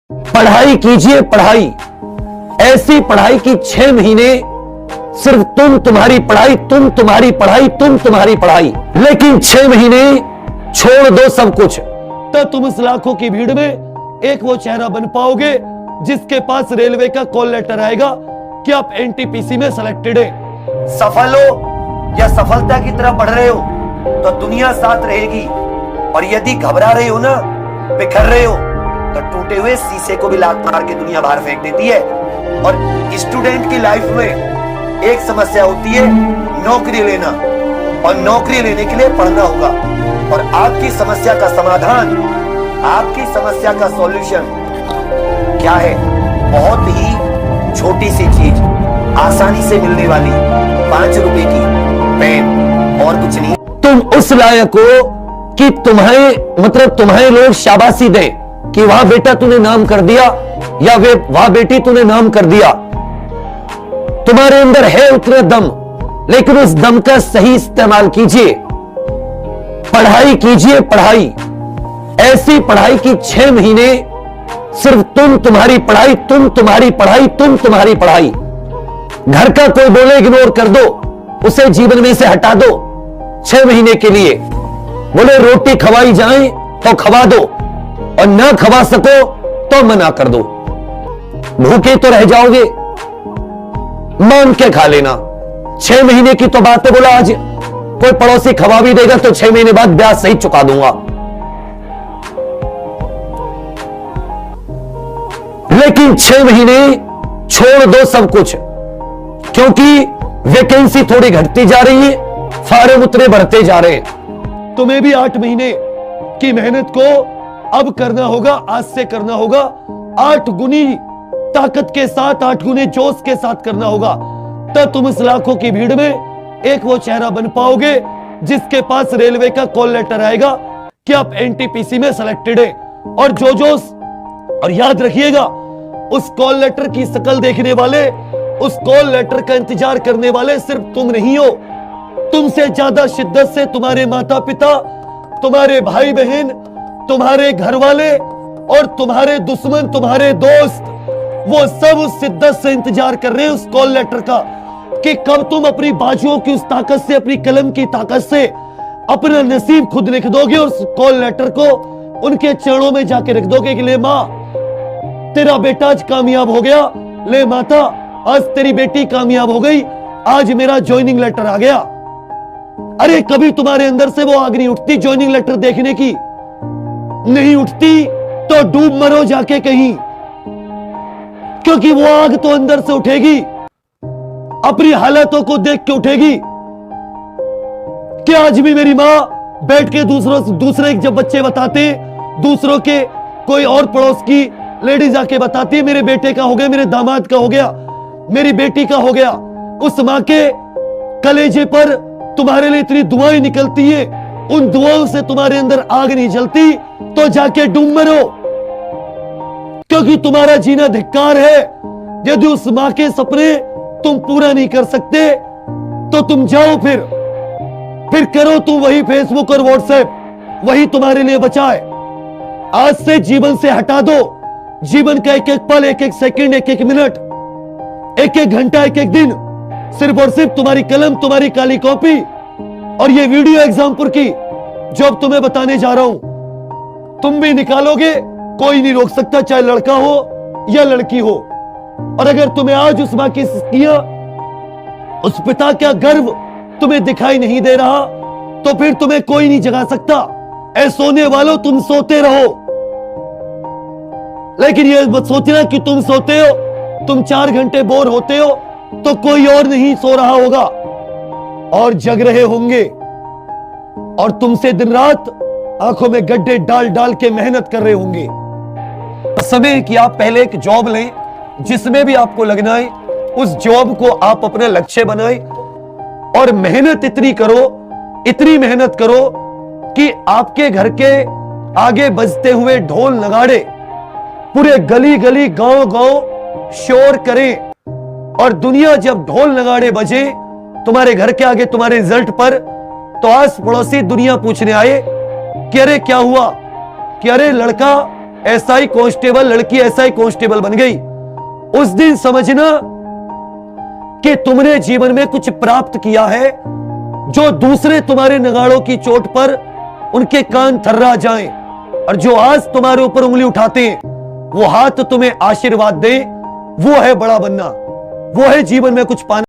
पढ़ाई कीजिए, पढ़ाई ऐसी पढ़ाई की 6 महीने सिर्फ तुम्हारी पढ़ाई, तुम्हारी पढ़ाई, तुम्हारी पढ़ाई, लेकिन 6 महीने छोड़ दो सब कुछ, तो तुम इस लाखों की भीड़ में एक वो चेहरा बन पाओगे जिसके पास रेलवे का कॉल लेटर आएगा कि आप एनटीपीसी में सिलेक्टेड है। सफल हो या सफलता की तरफ बढ़ रहे हो तो दुनिया साथ रहेगी, और यदि घबरा रहे हो ना, बिखर रहे हो, तो टूटे हुए शीशे को भी लात मार के दुनिया बाहर फेंक देती है। और स्टूडेंट की लाइफ में एक समस्या होती है नौकरी लेना, और नौकरी लेने के लिए पढ़ना होगा। और आपकी समस्या का समाधान, आपकी समस्या का सॉल्यूशन क्या है? बहुत ही छोटी सी चीज, आसानी से मिलने वाली 5 रुपए की पेन, और कुछ नहीं। तुम उस लायक हो कि तुम्हें लोग शाबाशी दें कि वाह बेटा तूने नाम कर दिया, या वे वाह बेटी तूने नाम कर दिया। तुम्हारे अंदर है उतना दम, लेकिन उस दम का सही इस्तेमाल कीजिए। पढ़ाई कीजिए, पढ़ाई ऐसी पढ़ाई की 6 महीने सिर्फ तुम्हारी पढ़ाई, तुम्हारी पढ़ाई, तुम्हारी पढ़ाई। घर का कोई बोले इग्नोर कर दो, उसे जीवन में से हटा दो 6 महीने के लिए। बोले रोटी खवाई जाए तो खवा दो, और ना खवा सको तो मना कर दो। भूखे तो रह जाओगे, मान के खा लेना। 6 महीने की तो बात है, बोला आज कोई पड़ोसी खवा भी देगा तो 6 महीने बाद ब्याज सही चुका दूंगा। लेकिन 6 महीने छोड़ दो सब कुछ, क्योंकि वैकेंसी थोड़ी घटती जा रही है, फार्म उतने बढ़ते जा रहे हैं। तुम्हें भी 8 महीने की मेहनत को अब करना होगा, आज से करना होगा। 8 गुनी ताकत के साथ, 8 गुने जोश के साथ करना होगा, तब तुम इस लाखों की भीड़ में एक वो चेहरा बन पाओगे जिसके पास रेलवे का कॉल लेटर आएगा कि आप एनटीपीसी में सिलेक्टेड है। और जो जोश, और याद रखिएगा, उस कॉल लेटर की शक्ल देखने वाले, उस कॉल लेटर का इंतजार करने वाले सिर्फ तुम नहीं हो। तुमसे ज्यादा शिद्दत से तुम्हारे माता पिता, तुम्हारे भाई बहन, तुम्हारे घर वाले और तुम्हारे दुश्मन, तुम्हारे दोस्त, वो सब उस शिद्दत से इंतजार कर रहे हैं उस कॉल लेटर का कि कब तुम अपनी बाजुओं की उस ताकत से, अपनी कलम की ताकत से अपना नसीब खुद लिख दोगे, और उस कॉल लेटर को उनके चरणों में जाके रख दोगे कि ले मां तेरा बेटा आज कामयाब हो गया, ले माता आज तेरी बेटी कामयाब हो गई, आज मेरा ज्वाइनिंग लेटर आ गया। अरे कभी तुम्हारे अंदर से वो आग नहीं उठती ज्वाइनिंग लेटर देखने की? नहीं उठती तो डूब मरो जाके कहीं, क्योंकि वो आग तो अंदर से उठेगी, अपनी हालातों को देख के उठेगी कि आज भी मेरी मां बैठ के दूसरे जब बच्चे बताते, दूसरों के कोई और पड़ोस की लेडीज आके बताती है मेरे बेटे का हो गया, मेरे दामाद का हो गया, मेरी बेटी का हो गया। उस मां के कलेजे पर तुम्हारे लिए इतनी दुआएं निकलती है, उन दुआओं से तुम्हारे अंदर आग नहीं जलती तो जाके डूब मरो, क्योंकि तुम्हारा जीना धिक्कार है। यदि उस मां के सपने तुम पूरा नहीं कर सकते तो तुम जाओ, फिर करो तुम वही फेसबुक और व्हाट्सएप, वही तुम्हारे लिए बचाए। आज से जीवन से हटा दो जीवन का एक एक पल, एक एक सेकंड, एक एक मिनट, एक एक घंटा, एक एक दिन, सिर्फ और सिर्फ तुम्हारी कलम, तुम्हारी काली कॉपी और ये वीडियो एग्जाम्पल की जो अब तुम्हें बताने जा रहा हूं, तुम भी निकालोगे, कोई नहीं रोक सकता, चाहे लड़का हो या लड़की हो। और अगर तुम्हें आज उस मां की किया, उस पिता का गर्व तुम्हें दिखाई नहीं दे रहा, तो फिर तुम्हें कोई नहीं जगा सकता। ऐ सोने वालों, तुम सोते रहो, लेकिन ये मत सोचना कि तुम सोते हो, तुम 4 घंटे बोर होते हो तो कोई और नहीं सो रहा होगा और जग रहे होंगे, और तुमसे दिन रात आंखों में गड्ढे डाल डाल के मेहनत कर रहे होंगे। समय कि आप पहले एक जॉब लें जिसमें भी आपको लगना है, उस जॉब को आप अपना लक्ष्य बनाएं और मेहनत इतनी करो, इतनी मेहनत करो कि आपके घर के आगे बजते हुए ढोल नगाड़े पूरे गली गली, गांव गांव शोर करें, और दुनिया जब ढोल नगाड़े बजे तुम्हारे घर के आगे तुम्हारे रिजल्ट पर, तो आस पड़ोसी दुनिया पूछने आए कि अरे क्या हुआ, कि अरे लड़का एसआई कांस्टेबल, लड़की एसआई कांस्टेबल बन गई, उस दिन समझना कि तुमने जीवन में कुछ प्राप्त किया है। जो दूसरे तुम्हारे नगाड़ों की चोट पर उनके कान थर्रा जाएं, और जो आज तुम्हारे ऊपर उंगली उठाते हैं वो हाथ तुम्हें आशीर्वाद दे, वो है बड़ा बनना, वो है जीवन में कुछ पाना।